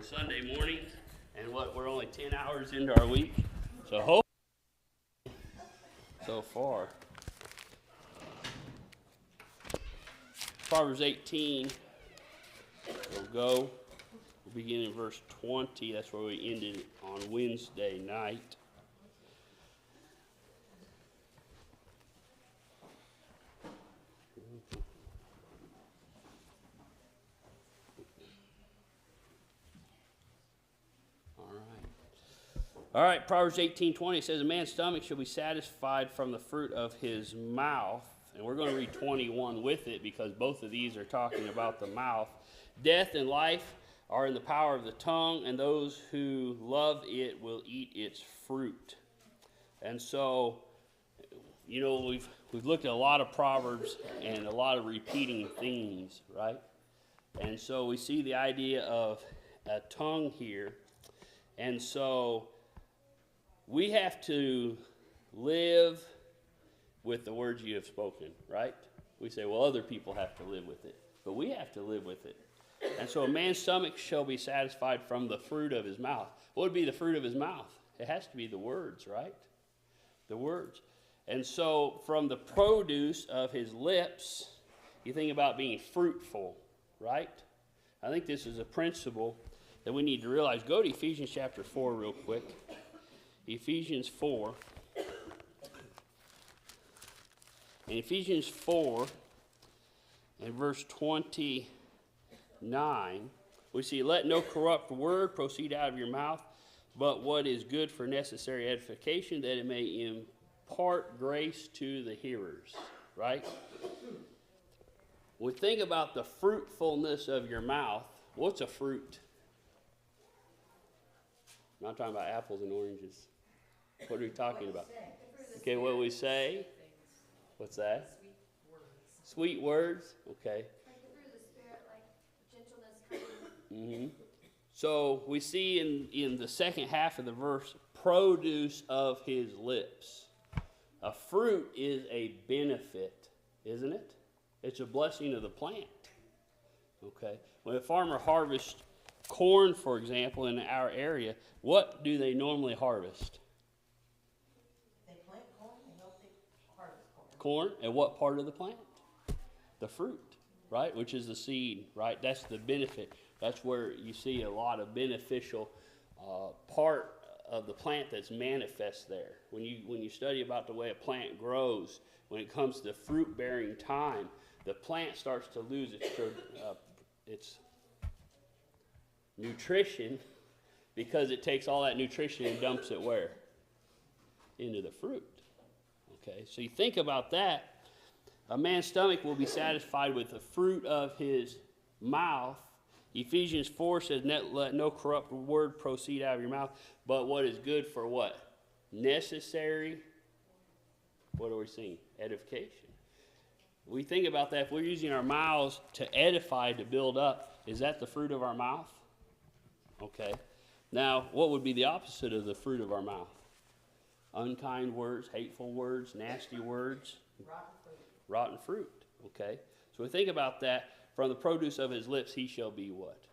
Sunday morning, and we're only 10 hours into our week, so hopefully so far. Proverbs 18, we'll go. We'll begin in verse 20. That's where we ended on Wednesday night. All right, Proverbs 18:20 says, a man's stomach shall be satisfied from the fruit of his mouth. And we're going to read 21 with it because both of these are talking about the mouth. Death and life are in the power of the tongue, and those who love it will eat its fruit. And so, you know, we've looked at a lot of Proverbs and a lot of repeating themes, right? And so we see the idea of a tongue here. And so we have to live with the words you have spoken, right? We say, well, other people have to live with it, but we have to live with it. And so a man's stomach shall be satisfied from the fruit of his mouth. What would be the fruit of his mouth? It has to be the words, right? The words. And so from the produce of his lips, you think about being fruitful, right? I think this is a principle that we need to realize. Go to Ephesians chapter 4 real quick. Ephesians 4. In Ephesians 4 and verse 29, we see, let no corrupt word proceed out of your mouth, but what is good for necessary edification, that it may impart grace to the hearers. Right? When we think about the fruitfulness of your mouth, what's a fruit? I'm not talking about apples and oranges. What are we talking about? Okay, what we say. What's that? Sweet words. Okay. Like the fruit of the Spirit, like gentleness, kindness. So we see in the second half of the verse, produce of his lips. A fruit is a benefit, isn't it? It's a blessing of the plant. Okay. When a farmer harvests corn, for example, in our area, what do they normally harvest? They plant corn and they'll harvest corn. Corn, and what part of the plant? The fruit, right? Which is the seed, right? That's the benefit. That's where you see a lot of beneficial part of the plant that's manifest there. When you study about the way a plant grows, when it comes to fruit-bearing time, the plant starts to lose its nutrition because it takes all that nutrition and dumps it where? Into the fruit. Okay, so you think about that. A man's stomach will be satisfied with the fruit of his mouth. Ephesians 4 says, let no corrupt word proceed out of your mouth, but what is good for what? Necessary, what are we seeing? Edification. We think about that. If we're using our mouths to edify, to build up, is that the fruit of our mouth? Okay. Now, what would be the opposite of the fruit of our mouth? Unkind words, hateful words, nasty words. Rotten fruit. Okay. So we think about that. From the produce of his lips, he shall be what?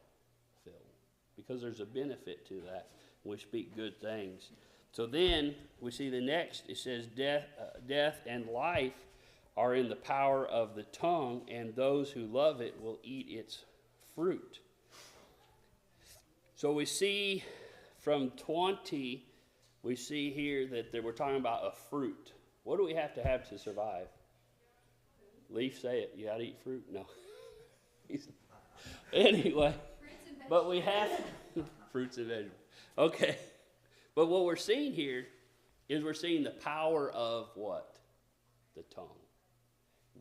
Filled. Because there's a benefit to that. We speak good things. So then we see the next. It says death and life are in the power of the tongue, and those who love it will eat its fruit. So we see from 20, we see here that we're talking about a fruit. What do we have to survive? Leaf, say it. You got to eat fruit? No. Anyway, but we have fruits and vegetables. Okay. But what we're seeing here is we're seeing the power of what? The tongue.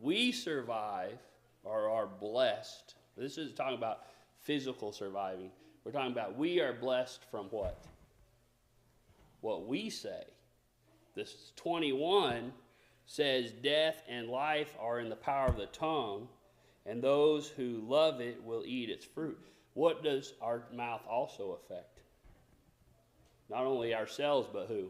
We survive or are blessed. This isn't talking about physical surviving. We're talking about we are blessed from what? What we say. This 21 says death and life are in the power of the tongue, and those who love it will eat its fruit. What does our mouth also affect? Not only ourselves, but who?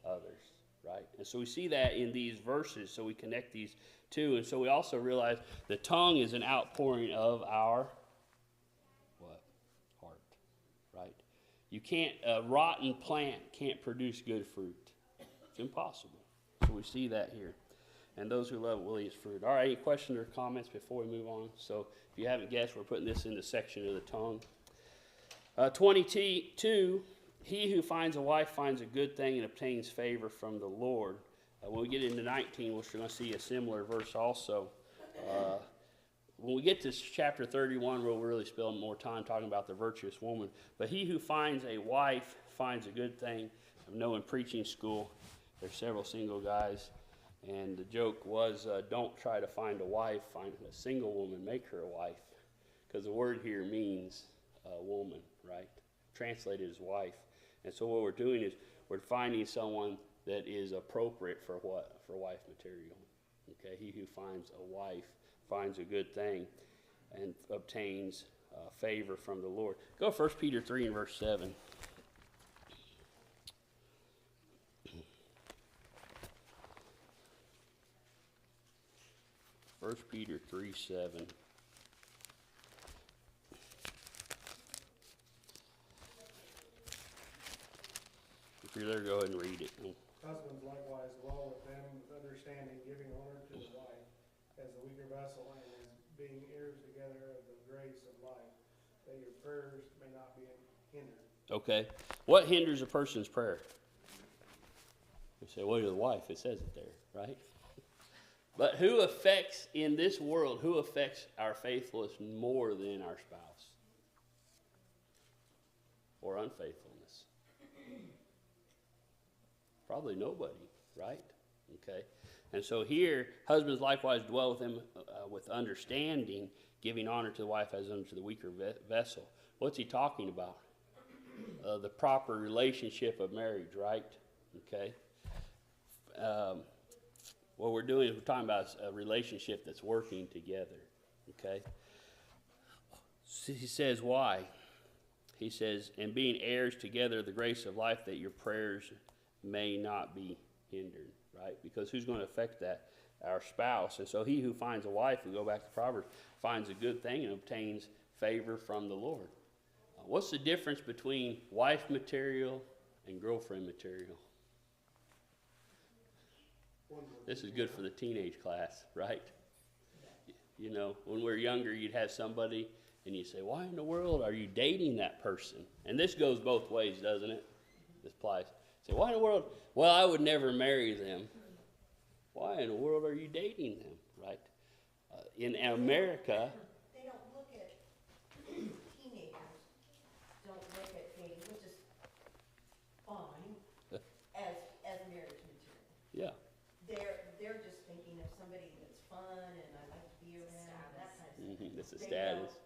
Others, right? And so we see that in these verses, so we connect these two. And so we also realize the tongue is an outpouring of our what? Heart. You can't, a rotten plant can't produce good fruit. It's impossible. So we see that here. And those who love will eat its fruit. All right, any questions or comments before we move on? So if you haven't guessed, we're putting this in the section of the tongue. 22, he who finds a wife finds a good thing and obtains favor from the Lord. When we get into 19, we're going to see a similar verse also. When we get to chapter 31, we'll really spend more time talking about the virtuous woman. But he who finds a wife finds a good thing. I know in preaching school, there's several single guys. And the joke was, don't try to find a wife, find a single woman, make her a wife. Because the word here means woman, right? Translated as wife. And so what we're doing is we're finding someone that is appropriate for what? For wife material. Okay, he who finds a wife finds a good thing and obtains favor from the Lord. Go 1 Peter 3 and verse 7. 1 Peter 3:7. If you're there, go ahead and read it. Husbands likewise dwell with them with understanding, giving honor to the wife as the weaker vessel, and as being heirs together of the grace of life, that your prayers may not be hindered. Okay. What hinders a person's prayer? You say, well, you're the wife. It says it there, right? But who affects, in this world, who affects our faithfulness more than our spouse? Or unfaithfulness? Probably nobody, right? Okay. And so here, husbands likewise dwell with them with understanding, giving honor to the wife as unto the weaker vessel. What's he talking about? The proper relationship of marriage, right? Okay. What we're doing is we're talking about a relationship that's working together, okay? So he says, why? He says, and being heirs together of the grace of life, that your prayers may not be hindered, right? Because who's going to affect that? Our spouse. And so he who finds a wife, we go back to Proverbs, finds a good thing and obtains favor from the Lord. What's the difference between wife material and girlfriend material? This is good for the teenage class, right? You know, when we were younger, you'd have somebody and you'd say, why in the world are you dating that person? And this goes both ways, doesn't it? This applies. Say, why in the world? Well, I would never marry them. Why in the world are you dating them, right? In America, They don't look at, teenagers don't look at dating, which is fine, as marriage material. yeah. They're just thinking of somebody that's fun and I like to be around, that kind of stuff. It's a They status.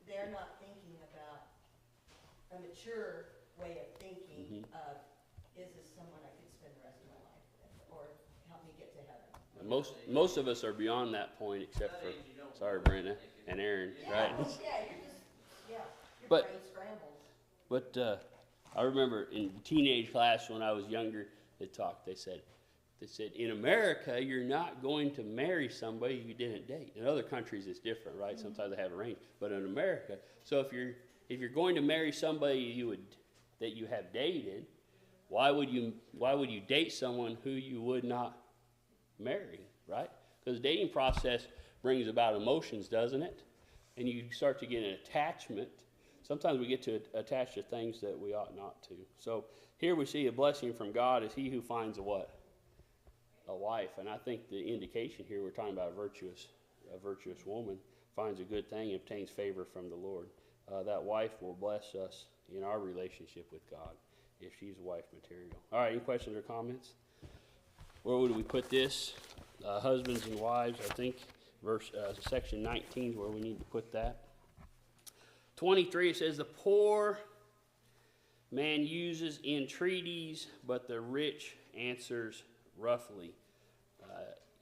They're not thinking about a mature way of thinking of, is this someone I could spend the rest of my life with, or help me get to heaven? And most of us are beyond that point, except for, sorry, Brenda and Aaron, right? Yeah, you're just, your But- brain scrambles. But I remember in teenage class when I was younger, they said, in America, you're not going to marry somebody you didn't date. In other countries, it's different, right? Sometimes they have arranged. But in America, so if you're going to marry somebody that you have dated, why would you date someone who you would not marry, right? Because the dating process brings about emotions, doesn't it? And you start to get an attachment. Sometimes we get to attach to things that we ought not to. So here we see a blessing from God is he who finds a what? A wife. And I think the indication here, we're talking about a virtuous woman, finds a good thing and obtains favor from the Lord. That wife will bless us in our relationship with God if she's wife material. All right, any questions or comments? Where would we put this? Husbands and wives, I think, section 19 is where we need to put that. 23, it says, the poor man uses entreaties, but the rich answers roughly.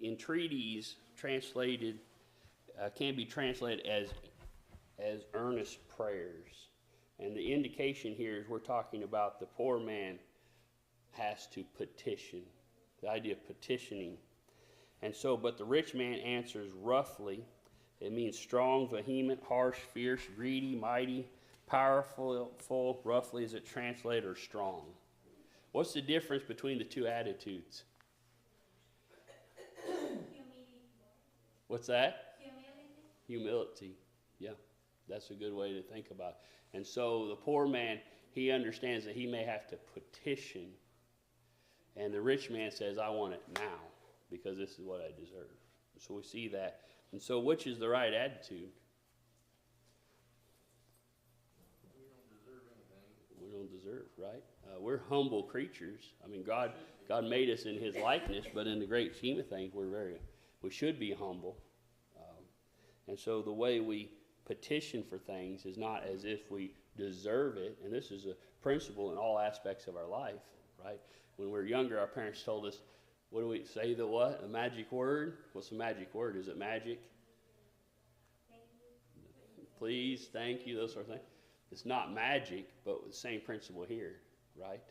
Entreaties translated can be translated as earnest prayers. And the indication here is we're talking about the poor man has to petition. The idea of petitioning. And so, but the rich man answers roughly. It means strong, vehement, harsh, fierce, greedy, mighty, Powerful, full, roughly is it translated, or strong? What's the difference between the two attitudes? What's that? Humility. Yeah, that's a good way to think about it. And so the poor man, he understands that he may have to petition. And the rich man says, I want it now because this is what I deserve. So we see that. And so which is the right attitude? We don't deserve, right? We're humble creatures. I mean, God made us in His likeness, but in the great scheme of things, we should be humble. And so the way we petition for things is not as if we deserve it. And this is a principle in all aspects of our life, right? When we were younger, our parents told us, what do we say, the what? A magic word? What's the magic word? Is it magic? Please, thank you, those sort of things. It's not magic, but the same principle here, right?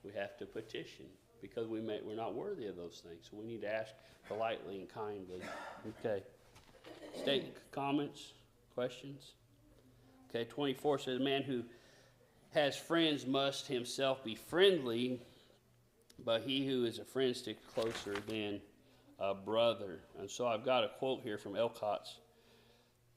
We have to petition because we're not worthy of those things. So we need to ask politely and kindly. Okay. State comments, questions? Okay, 24 says, a man who has friends must himself be friendly, but he who is a friend sticks closer than a brother. And so I've got a quote here from Elcott's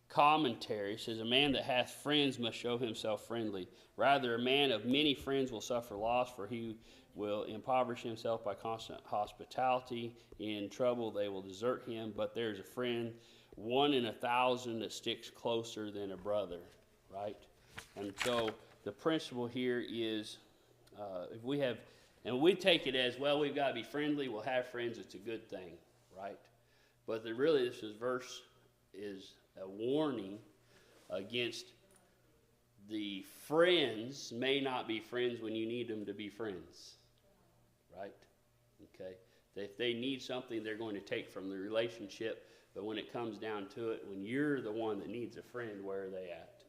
commentary. It says, a man that hath friends must show himself friendly. Rather, a man of many friends will suffer loss, for he will impoverish himself by constant hospitality. In trouble they will desert him, but there's a friend, 1 in 1,000, that sticks closer than a brother, right? And so the principle here is, if we have, and we take it as, well, we've got to be friendly, we'll have friends, it's a good thing, right? But really this verse is a warning against the friends may not be friends when you need them to be friends, right? Okay? If they need something, they're going to take from the relationship, but when it comes down to it, when you're the one that needs a friend, where are they at?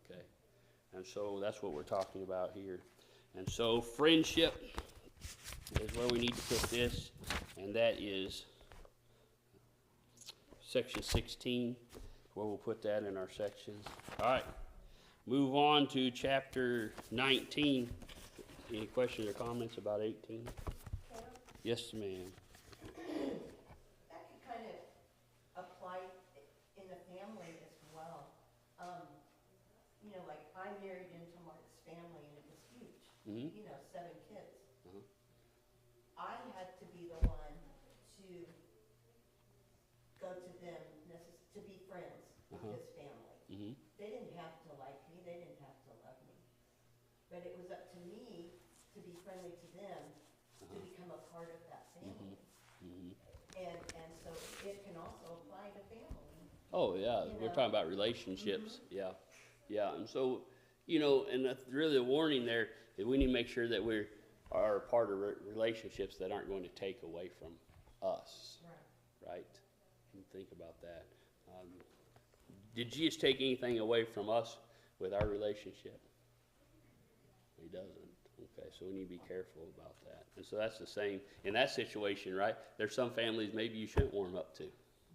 Okay? And so that's what we're talking about here. And so friendship is where we need to put this, and that is section 16, where we'll put that in our sections. All right, move on to chapter 19. Any questions or comments about 18? Yes, ma'am. That could kind of apply in the family as well. You know, like I married into Mark's family and it was huge. Mm-hmm. You know, 7 kids. Uh-huh. I had to be the one to go to them to be friends with Uh-huh. his family. Mm-hmm. They didn't have to like me, they didn't have to love me. But it was up to me to be friendly to them, to become a part of that family. Mm-hmm. And so it can also apply to family. Oh, yeah, we're talking about relationships. Mm-hmm. Yeah, yeah. And so, you know, and that's really the warning there is we need to make sure that we are part of relationships that aren't going to take away from us, right? And think about that. Did Jesus take anything away from us with our relationship? He doesn't. Okay, so we need to be careful about that. And so that's the same in that situation, right? There's some families maybe you shouldn't warm up to.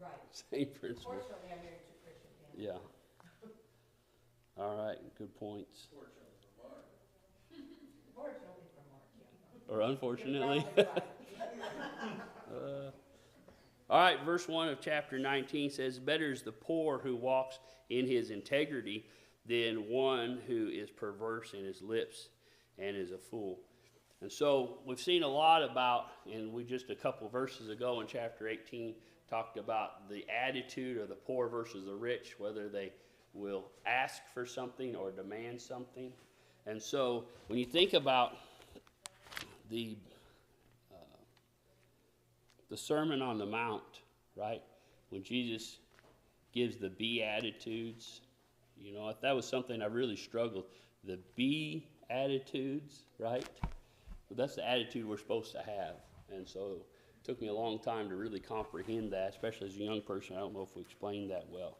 Right. Same principle. Fortunately, I'm married to a Christian family. Yeah. All right, good points. Fortunately for Mark, yeah. Or unfortunately. You're probably right. All right, verse 1 of chapter 19 says, better is the poor who walks in his integrity than one who is perverse in his lips and is a fool. And so we've seen a lot about, and we just a couple verses ago in chapter 18 talked about the attitude of the poor versus the rich, whether they will ask for something or demand something. And so when you think about the Sermon on the Mount, right? When Jesus gives the Beatitudes, you know, that was something I really struggled. The Beatitudes, right? But that's the attitude we're supposed to have. And so it took me a long time to really comprehend that, especially as a young person. I don't know if we explained that well.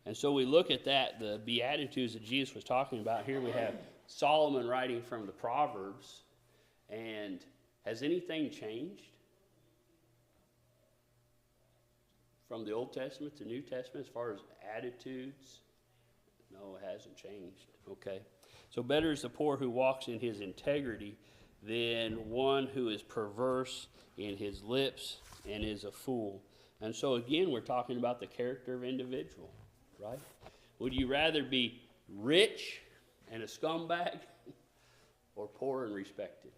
And so we look at that, the Beatitudes that Jesus was talking about. Here we have Solomon writing from the Proverbs. And has anything changed from the Old Testament to New Testament as far as attitudes? No. No, it hasn't changed. Okay. So better is the poor who walks in his integrity than one who is perverse in his lips and is a fool. And so again, we're talking about the character of individual, right? Would you rather be rich and a scumbag or poor and respected?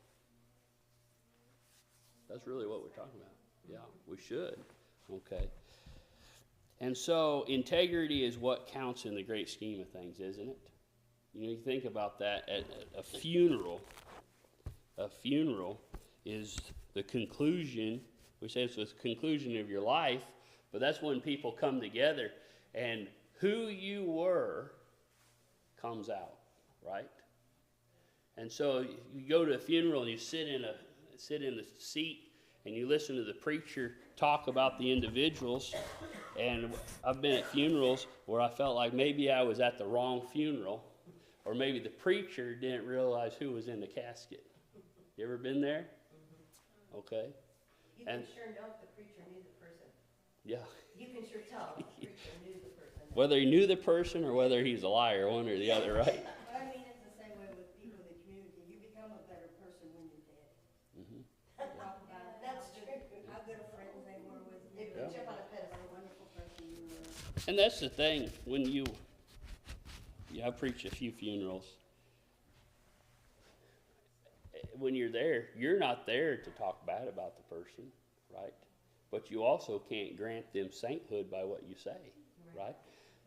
That's really what we're talking about. Yeah, we should. Okay. And so integrity is what counts in the great scheme of things, isn't it? You know, you think about that at a funeral. A funeral is the conclusion. We say it's the conclusion of your life, but that's when people come together and who you were comes out, right? And so you go to a funeral and you sit in the seat and you listen to the preacher talk about the individuals. And I've been at funerals where I felt like maybe I was at the wrong funeral, or maybe the preacher didn't realize who was in the casket. You ever been there? Okay. You can sure know if the preacher knew the person. Yeah. You can sure tell if the preacher knew the person. Whether he knew the person or whether he's a liar, one or the other, right? But I mean, it's the same way with people in the community. You become a better person when you're dead. Mm-hmm. Talk about That's how true. good, how good of friends they were with They you. put Yeah. you up on a What pedestal. a wonderful person you were. And that's the thing, when I preached a few funerals. When you're there, you're not there to talk bad about the person, right? But you also can't grant them sainthood by what you say, right?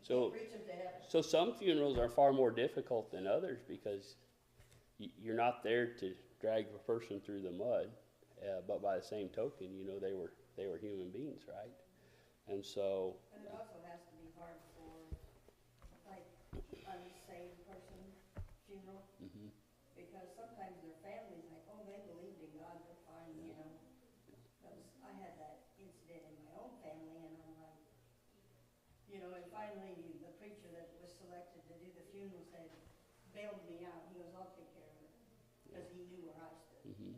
So, Preach them to heaven. so some funerals are far more difficult than others because you're not there to drag a person through the mud, but by the same token, you know they were human beings, right? And so, And it also has to be hard for, like, unsaved person funeral, mhm. because sometimes their family's like, oh, they believed in God, they're fine, you know. Because I had that incident in my own family, and I'm like, you know, and finally, the preacher that was selected to do the funeral said, bailed me out. He goes, I'll take care of it, because he knew where I stood. Mm-hmm.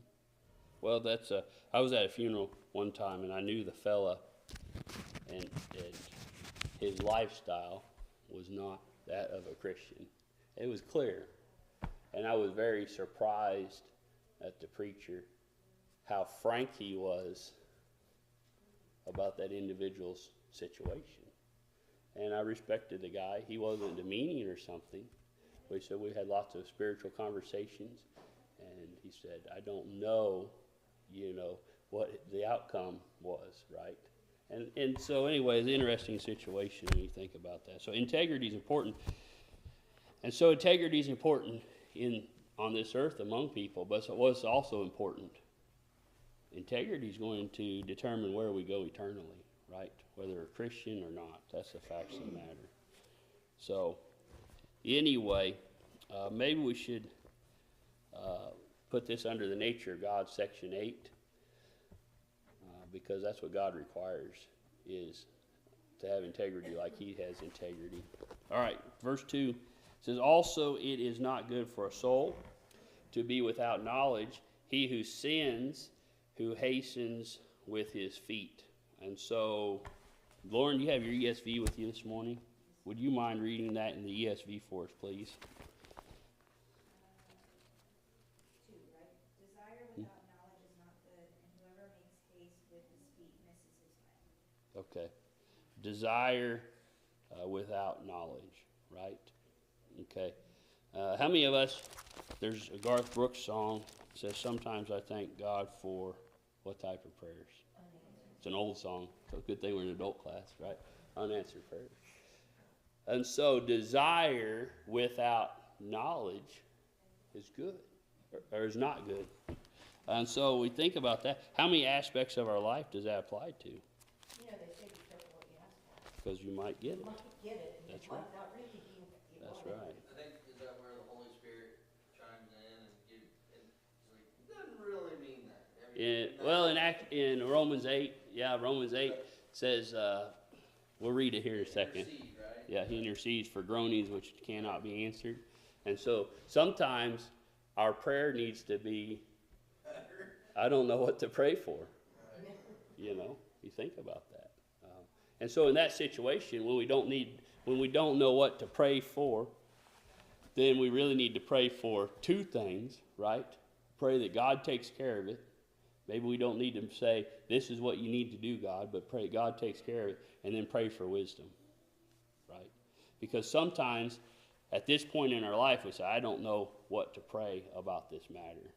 Well, I was at a funeral one time, and I knew the fella, and his lifestyle was not that of a Christian. It was clear, and I was very surprised at the preacher, how frank he was about that individual's situation. And I respected the guy. He wasn't demeaning or something. We said we had lots of spiritual conversations, and he said, I don't know, what the outcome was, right? And so anyway, it's an interesting situation when you think about that. So integrity is important. And so integrity is important on this earth among people, but what's also important? Integrity is going to determine where we go eternally, right? Whether we're Christian or not. That's the facts of the matter. So anyway, maybe we should put this under the nature of God, section 8, because that's what God requires, is to have integrity like he has integrity. All right, verse 2 says, also it is not good for a soul to be without knowledge. He who sins, who hastens with his feet. And so, Lauren, you have your ESV with you this morning. Would you mind reading that in the ESV for us, please? 2, right? Desire without knowledge is not good, and whoever makes haste with his feet misses his way. Okay. Desire without knowledge, right? Okay. How many of us, there's a Garth Brooks song that says, sometimes I thank God for what type of prayers? It's an old song, so good thing we're in adult class, right? Unanswered prayers. And so desire without knowledge is good, or is not good. And so we think about that. How many aspects of our life does that apply to? You know, they say be careful what you ask for. Because you might get You it. might get it, and That's it might right. not really be what you That's wanted. right. I think, is that where the Holy Spirit chimes in and it's like, it doesn't really mean that. I mean, In Romans 8, Romans 8 says, we'll read it here in a second. Intercede, right? Yeah, he intercedes for groanings which cannot be answered. And so sometimes our prayer needs to be, I don't know what to pray for. You think about that. And so in that situation, when we don't need when we don't know what to pray for, then we really need to pray for two things, right? Pray that God takes care of it. Maybe we don't need to say, this is what you need to do, God, but pray God takes care of it, and then pray for wisdom, right? Because sometimes at this point in our life, we say, I don't know what to pray about this matter.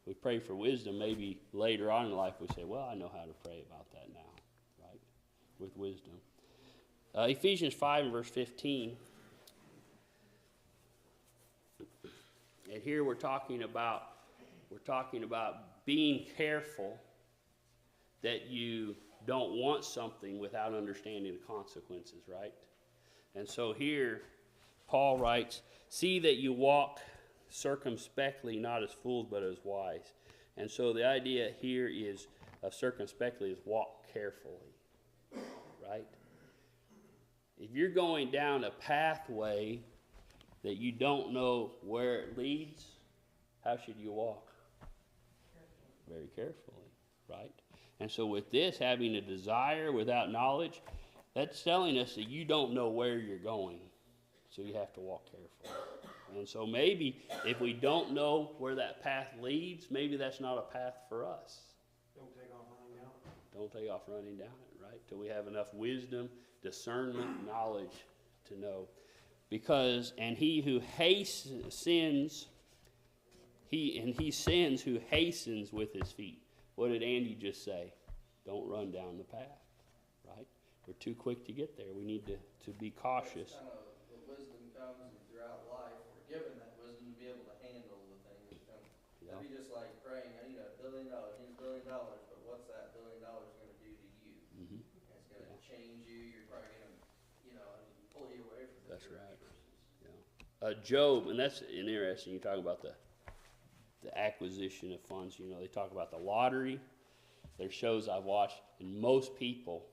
We pray for wisdom. Maybe later on in life we say, well, I know how to pray about that now, right? With wisdom. Ephesians 5 and verse 15. And here we're talking about being careful that you don't want something without understanding the consequences, right? And so here Paul writes, see that you walk circumspectly, not as fools, but as wise. And so the idea here is circumspectly is walk carefully, right? If you're going down a pathway that you don't know where it leads, how should you walk? Very carefully, right? And so with this, having a desire without knowledge, that's telling us that you don't know where you're going. So you have to walk carefully. And so maybe if we don't know where that path leads, maybe that's not a path for us. Don't take off running down it. Don't take off running down it, right? Till we have enough wisdom, discernment, knowledge to know. Because, and he who sins, he sins who hastens with his feet. What did Andy just say? Don't run down the path, right? We're too quick to get there. We need to be cautious. That's kind of the wisdom comes throughout life. We're given that wisdom to be able to handle the things. And it'd be just like praying, I need $1 billion, I need $1 billion, but what's that $1 billion going to do to you? Mm-hmm. It's going to change you. You're probably going to, pull you away from the That's church right. versus- Job, and that's interesting. You talk about the acquisition of funds. They talk about the lottery. There's shows I've watched, and most people,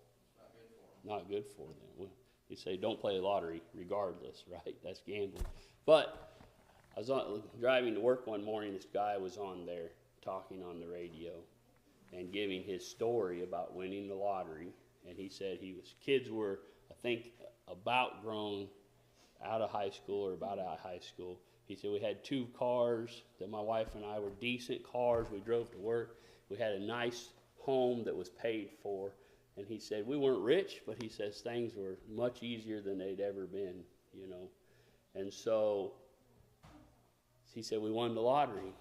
not good for them. You say don't play the lottery regardless, right? That's gambling. But I was driving to work one morning. This guy was on there talking on the radio and giving his story about winning the lottery. And he said kids were, I think, about grown out of high school or about out of high school. He said we had 2 cars that my wife and I were decent cars. We drove to work. We had a nice home that was paid for. And he said we weren't rich, but he says things were much easier than they'd ever been, And so he said we won the lottery.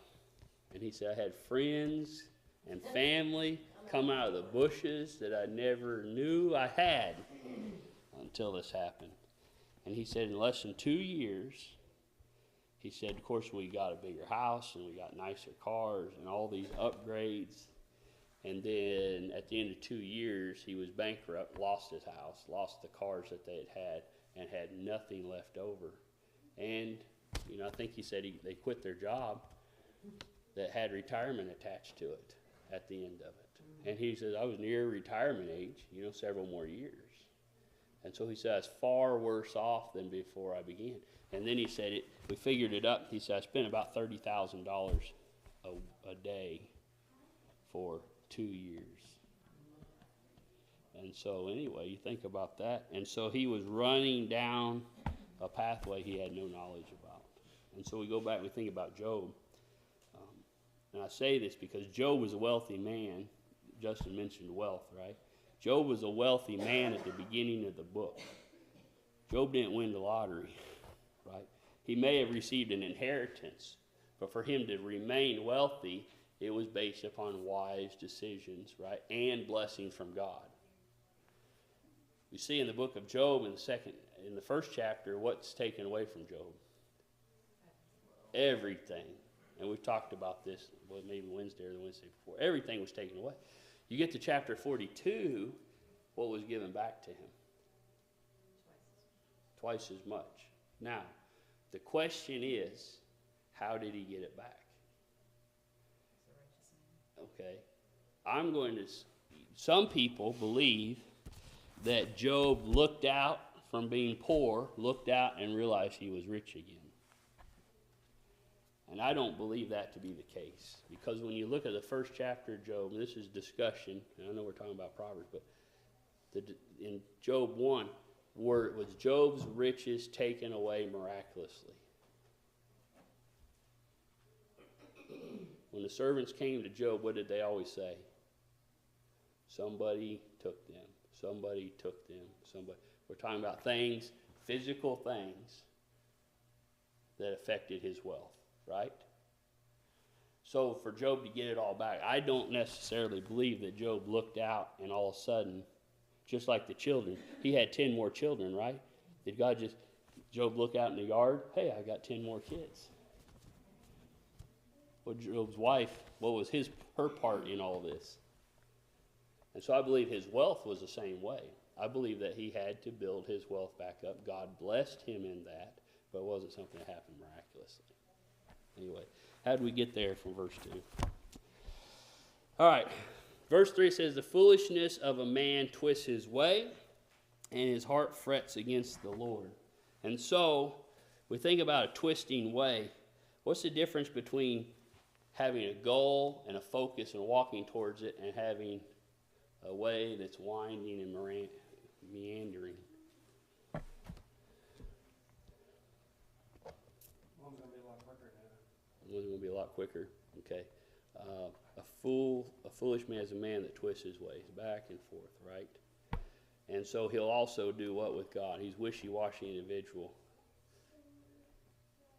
And he said I had friends and family come out of the bushes that I never knew I had until this happened. And he said in less than 2 years, he said, of course, we got a bigger house and we got nicer cars and all these upgrades. And then at the end of 2 years, he was bankrupt, lost his house, lost the cars that they had, and had nothing left over. And, I think he said they quit their job that had retirement attached to it at the end of it. And he says, I was near retirement age, several more years. And so he said, I was far worse off than before I began. And then he said, we figured it up. He said, I spent about $30,000 a day for 2 years. And so anyway, you think about that. And so he was running down a pathway he had no knowledge about. And so we go back and we think about Job. And I say this because Job was a wealthy man. Justin mentioned wealth, right? Job was a wealthy man at the beginning of the book. Job didn't win the lottery, right? He may have received an inheritance, but for him to remain wealthy, it was based upon wise decisions, right? And blessings from God. We see in the book of Job in the first chapter, what's taken away from Job? Everything. And we've talked about this, maybe Wednesday or the Wednesday before. Everything was taken away. You get to chapter 42, what was given back to him? Twice as much. Now, the question is, how did he get it back? Okay. Some people believe that Job looked out from being poor, looked out and realized he was rich again. And I don't believe that to be the case. Because when you look at the first chapter of Job, and this is discussion, and I know we're talking about Proverbs, but in Job 1, was Job's riches taken away miraculously? When the servants came to Job, what did they always say? Somebody took them. Somebody took them. Somebody. We're talking about things, physical things, that affected his wealth, right? So for Job to get it all back, I don't necessarily believe that Job looked out and all of a sudden, just like the children, he had 10 more children, right? Did God just, Job look out in the yard? Hey, I got 10 more kids. Well, Job's wife, what was her part in all this? And so I believe his wealth was the same way. I believe that he had to build his wealth back up. God blessed him in that, but it wasn't something that happened miraculously. Anyway, how did we get there from verse 2? All right, verse 3 says, the foolishness of a man twists his way, and his heart frets against the Lord. And so, we think about a twisting way. What's the difference between having a goal and a focus and walking towards it, and having a way that's winding and meandering? One's gonna be a lot quicker now. One's going to be a lot quicker. Okay. A foolish man is a man that twists his ways back and forth, right? And so he'll also do what with God? He's wishy-washy individual.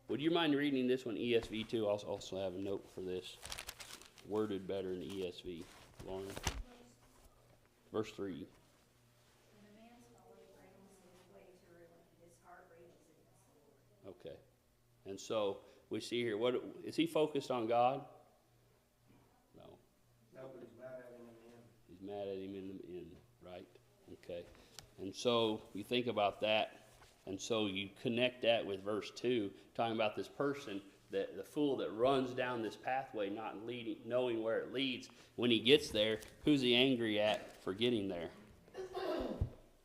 Would you mind reading this one, ESV too? I'll also have a note for this. Worded better in ESV. Lauren. Verse 3. When a man's folly brings his way to ruin, his heart rages against the Lord. Okay. And so we see here, what is he focused on God? No. No, but he's mad at him in the end. He's mad at him in the end, right? Okay. And so you think about that, and so you connect that with verse 2, talking about this person, the fool that runs down this pathway, not knowing where it leads. When he gets there, who's he angry at for getting there?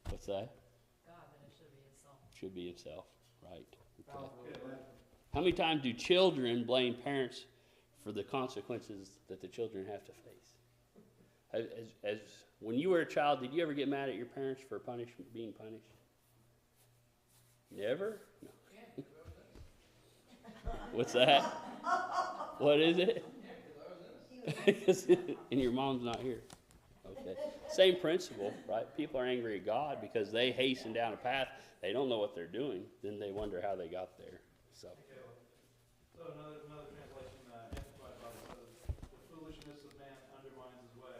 What's that? God, but it should be himself. Should be himself, right? Okay. Okay. How many times do children blame parents for the consequences that the children have to face? As when you were a child, did you ever get mad at your parents for being punished? Never? No. What's that? What is it? And your mom's not here. Okay. Same principle, right? People are angry at God because they hasten down a path. They don't know what they're doing. Then they wonder how they got there. So. So another translation, Amplified Bible says, the foolishness of man undermines his way,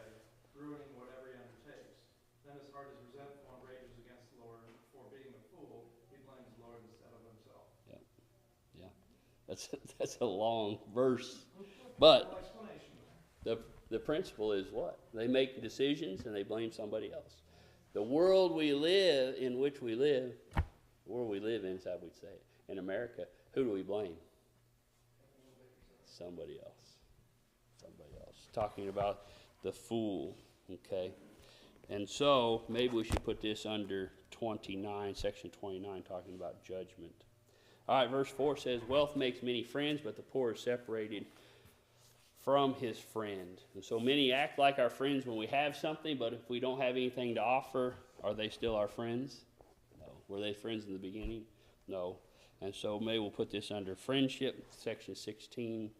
ruining whatever he undertakes. Then his heart is resentful and rages against the Lord. For being a fool, he blames the Lord instead of himself. Yeah. That's a long verse. But No explanation. the principle is what? They make decisions and they blame somebody else. The world we live, in which we live, the world we live in is how we'd say it. In America, who do we blame? Somebody else. Somebody else. Talking about the fool, okay? And so, maybe we should put this under 29, section 29, talking about judgment. All right, verse 4 says, wealth makes many friends, but the poor is separated from his friend. And so many act like our friends when we have something, but if we don't have anything to offer, are they still our friends? No. Were they friends in the beginning? No. And so maybe we'll put this under friendship, section 16.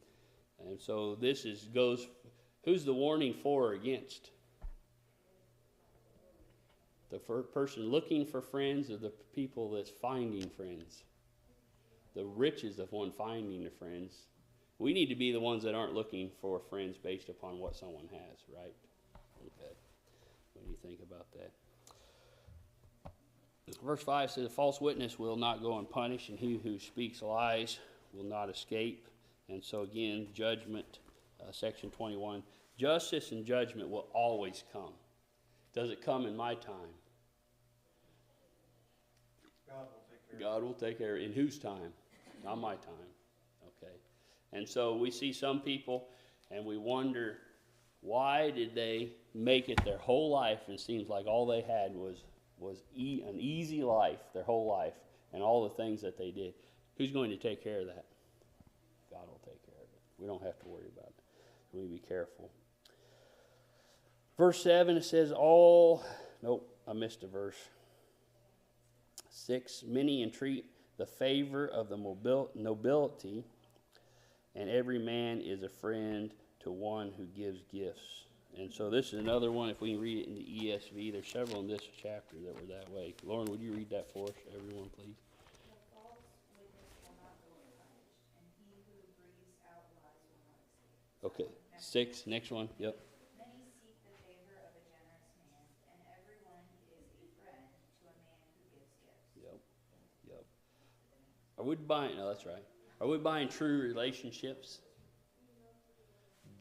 And so this goes, who's the warning for or against? The person looking for friends or the people that's finding friends? The riches of one finding the friends. We need to be the ones that aren't looking for friends based upon what someone has, right? Okay. What do you think about that? Verse 5 says, a false witness will not go unpunished, and he who speaks lies will not escape. And so again, judgment, section 21. Justice and judgment will always come. Does it come in my time? God will take care of it. In whose time? Not my time. Okay. And so we see some people and we wonder, why did they make it their whole life and it seems like all they had was an easy life their whole life and all the things that they did. Who's going to take care of that? God will take care of it. We don't have to worry about it. We need to be careful. Verse 7, it says I missed a verse. 6, many entreat the favor of the nobility, and every man is a friend to one who gives gifts. And so this is another one, if we can read it in the ESV. There's several in this chapter that were that way. Lauren, would you read that for us, everyone, please? The false witness will not go unpunished, and he who breathes out lies will not escape. Okay, 6, next one, yep. Many seek the favor of a generous man, and everyone is a friend to a man who gives gifts. Yep. Are we buying, no, that's right. Are we buying true relationships?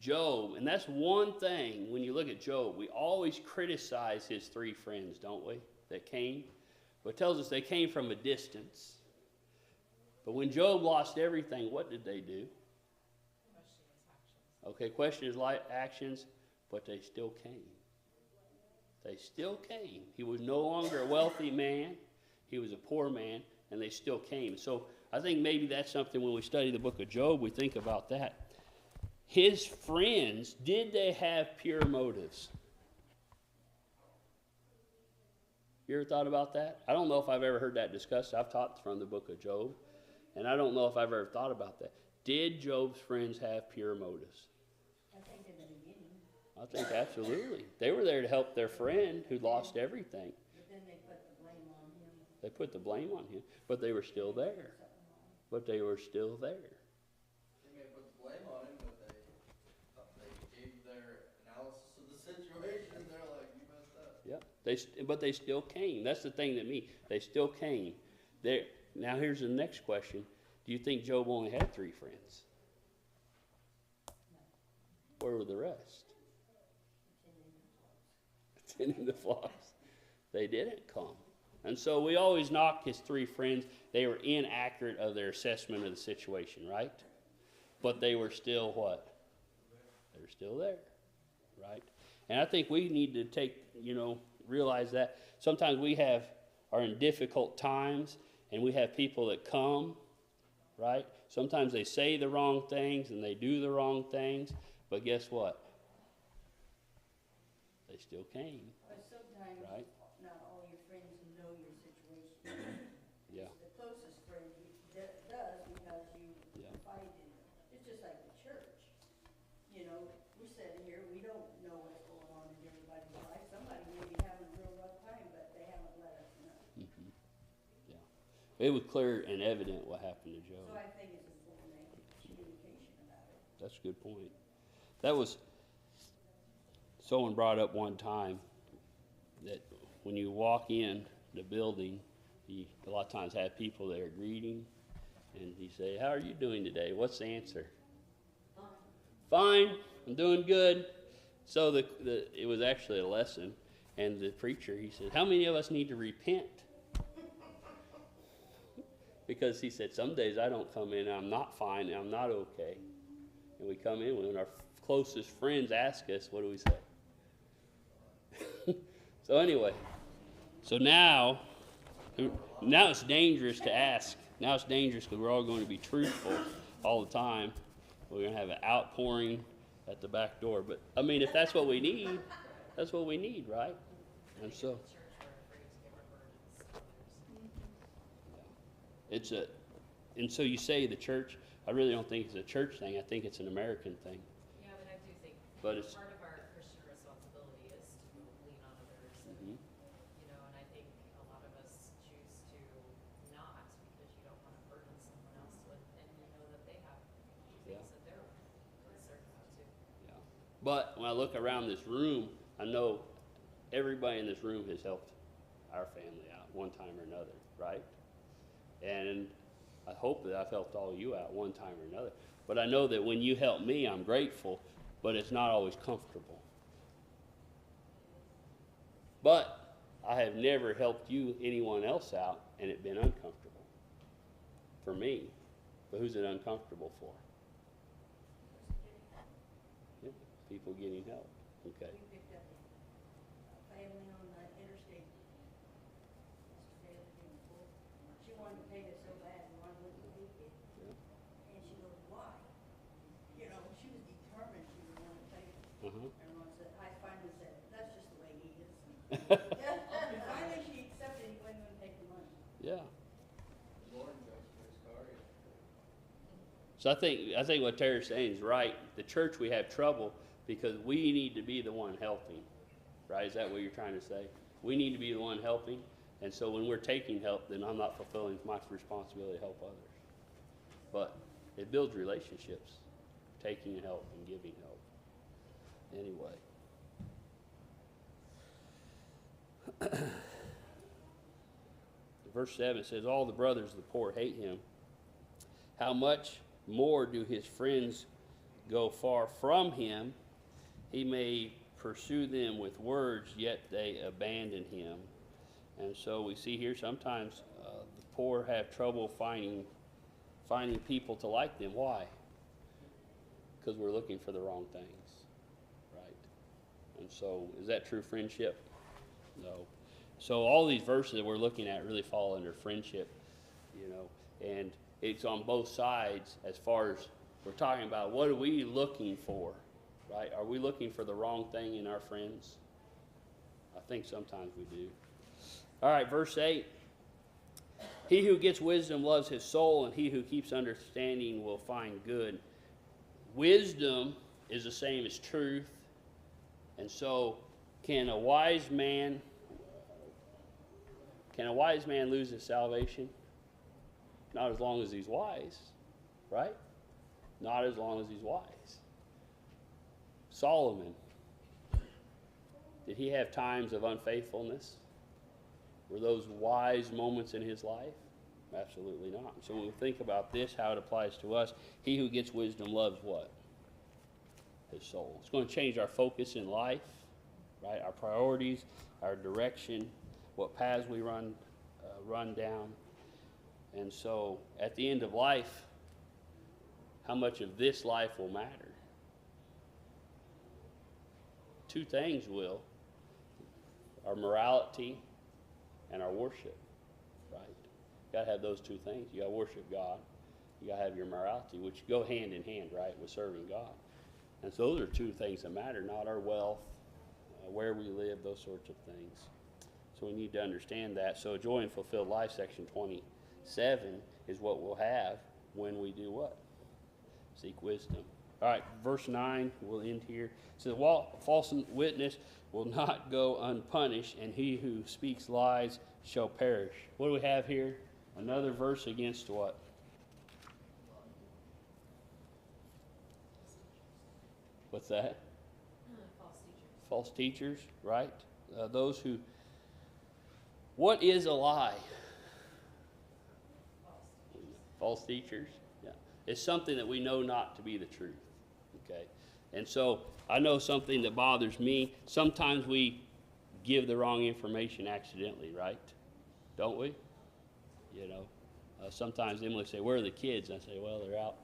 Job, and that's one thing when you look at Job, we always criticize his 3 friends, don't we, that came? But it tells us they came from a distance. But when Job lost everything, what did they do? Question his actions. Okay, question his actions, but they still came. They still came. He was no longer a wealthy man. He was a poor man, and they still came. So I think maybe that's something when we study the book of Job, we think about that. His friends, did they have pure motives? You ever thought about that? I don't know if I've ever heard that discussed. I've taught from the book of Job, and I don't know if I've ever thought about that. Did Job's friends have pure motives? I think in the beginning, I think absolutely. They were there to help their friend who lost everything. but then they put the blame on him. They put the blame on him, but they were still there. But they were still there. They may put the blame on him, but they gave their analysis of the situation. They're like, you messed up. Yeah, but they still came. That's the thing to me. They still came. There. Now here's the next question. Do you think Job only had 3 friends? Where were the rest? Tending the flocks. They didn't come. And so we always knock his 3 friends. They were inaccurate of their assessment of the situation, right? But they were still what? They were still there, right? And I think we need to realize that sometimes we are in difficult times, and we have people that come, right? Sometimes they say the wrong things and they do the wrong things, but guess what? They still came, But sometimes, right? not all your friends know your situation. Yeah. The closest friend does because you fight in it. It's just like the church. You know, we're sitting here, we don't know what's going on in everybody's life. Somebody may be having a real rough time, but they haven't let us know. Mm-hmm. Yeah. It was clear and evident what happened to Job. So I think it's important to have communication about it. That's a good point. That was, someone brought up one time that when you walk in the building, you a lot of times have people that are greeting, and you say, how are you doing today? What's the answer? Fine, I'm doing good. So it was actually a lesson, and the preacher, he said, how many of us need to repent? Because he said, some days I don't come in and I'm not fine and I'm not okay. And we come in when our closest friends ask us, what do we say? So anyway, so now it's dangerous to ask. Now it's dangerous because we're all going to be truthful all the time. We're going to have an outpouring at the back door. But, I mean, if that's what we need, that's what we need, right? And so The church were afraid to give our burdens to others. and so you say the church, I really don't think it's a church thing. I think it's an American thing. Yeah, but I do think But it's- part of our Christian responsibility is to lean on others. And, Mhm. and I think a lot of us choose to not because you don't want to burden someone else with, and you know that they have Yeah. things that they're concerned about too. Yeah. But when I look around this room, I know everybody in this room has helped our family out one time or another, right? And I hope that I've helped all of you out one time or another. But I know that when you help me, I'm grateful, but it's not always comfortable. But I have never helped anyone else out, and it been uncomfortable for me. But who's it uncomfortable for? Yeah, people getting help. Okay. We picked up a family on the interstate yesterday, the day before. She wanted to pay us so bad, and I wouldn't take it. Yeah. And she goes, why? You know, she was determined she would want to pay it. Uh-huh. And I finally said, that's just the way he is. And finally she accepted he wasn't going to take the money. Yeah. So I think what Tara's saying is right. The church, we have trouble because we need to be the one helping, right? Is that what you're trying to say? We need to be the one helping, and so when we're taking help, then I'm not fulfilling my responsibility to help others. But it builds relationships, taking help and giving help. Anyway. Verse 7 says, all the brothers of the poor hate him. How much more do his friends go far from him? He may pursue them with words, yet they abandon him. And so we see here sometimes the poor have trouble finding people to like them. Why? Because we're looking for the wrong things, right? And so is that true friendship? No. So all these verses that we're looking at really fall under friendship, and it's on both sides as far as we're talking about what are we looking for, right? Are we looking for the wrong thing in our friends? I think sometimes we do. All right, verse 8. He who gets wisdom loves his soul, and he who keeps understanding will find good. Wisdom is the same as truth, and so can a wise man lose his salvation? Not as long as he's wise, right? Not as long as he's wise. Solomon, did he have times of unfaithfulness? Were those wise moments in his life? Absolutely not. So when we think about this, how it applies to us, he who gets wisdom loves what? His soul. It's going to change our focus in life, right? Our priorities, our direction, what paths we run down. And so at the end of life, how much of this life will matter? Two things will. Our morality and our worship, right? You got to have those two things. You got to worship God. You got to have your morality, which go hand in hand, right, with serving God. And so those are two things that matter, not our wealth, where we live, those sorts of things. So we need to understand that. So joy and fulfilled life, section 27, is what we'll have when we do what? Seek wisdom. All right, verse 9, we'll end here. It says, false witness will not go unpunished, and he who speaks lies shall perish. What do we have here? Another verse against what? What's that? False teachers. False teachers, right? Those who... What is a lie? False teachers. Yeah. It's something that we know not to be the truth. Okay? And so I know something that bothers me. Sometimes we give the wrong information accidentally, right? Don't we? Sometimes Emily will say, where are the kids? And I say, well, they're out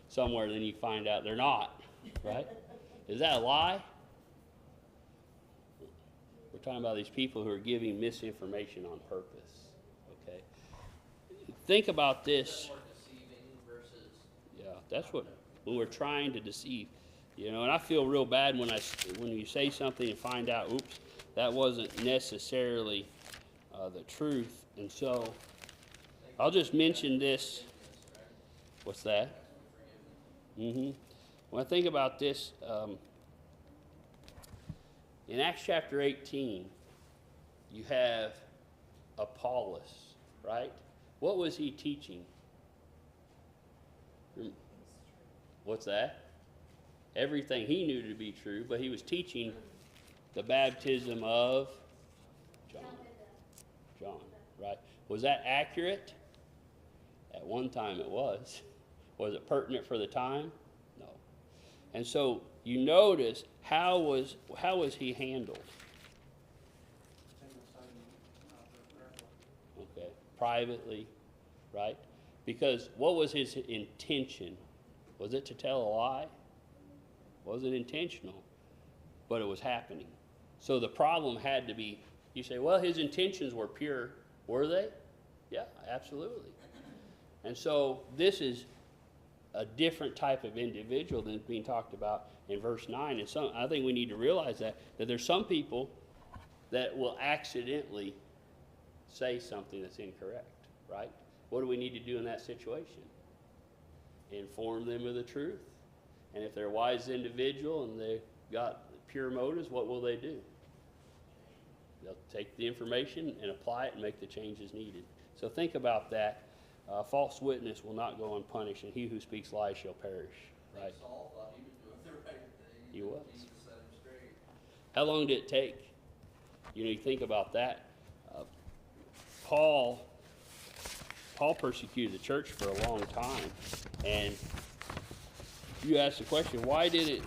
somewhere. Then you find out they're not, right? Is that a lie? We're talking about these people who are giving misinformation on purpose, okay? Think about this. More deceiving versus. Yeah, that's what, when we're trying to deceive, and I feel real bad when you say something and find out, oops, that wasn't necessarily the truth. And so I'll just mention this. What's that? When I think about this, in Acts chapter 18, you have Apollos, right? What was he teaching? What's that? Everything he knew to be true, but he was teaching the baptism of John, right? Was that accurate? At one time it was. Was it pertinent for the time? No. And so you notice how was he handled? Okay, privately, right? Because what was his intention? Was it to tell a lie? Was it intentional? But it was happening. So the problem had to be, you say, well, his intentions were pure. Were they? Yeah, absolutely. And so this is a different type of individual than being talked about in verse 9. And I think we need to realize that there's some people that will accidentally say something that's incorrect, right? What do we need to do in that situation? Inform them of the truth. And if they're a wise individual and they've got pure motives, what will they do? They'll take the information and apply it and make the changes needed. So think about that. False witness will not go unpunished, and he who speaks lies shall perish. I Right? think Saul thought he was doing the right thing. He was. Jesus set him straight. How long did it take? You think about that. Paul persecuted the church for a long time, and you ask the question, why didn't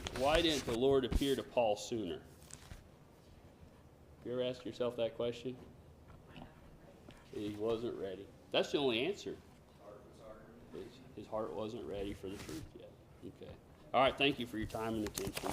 the Lord appear to Paul sooner? You ever ask yourself that question? He wasn't ready. That's the only answer. His heart wasn't ready for the truth yet. Okay. All right, thank you for your time and attention.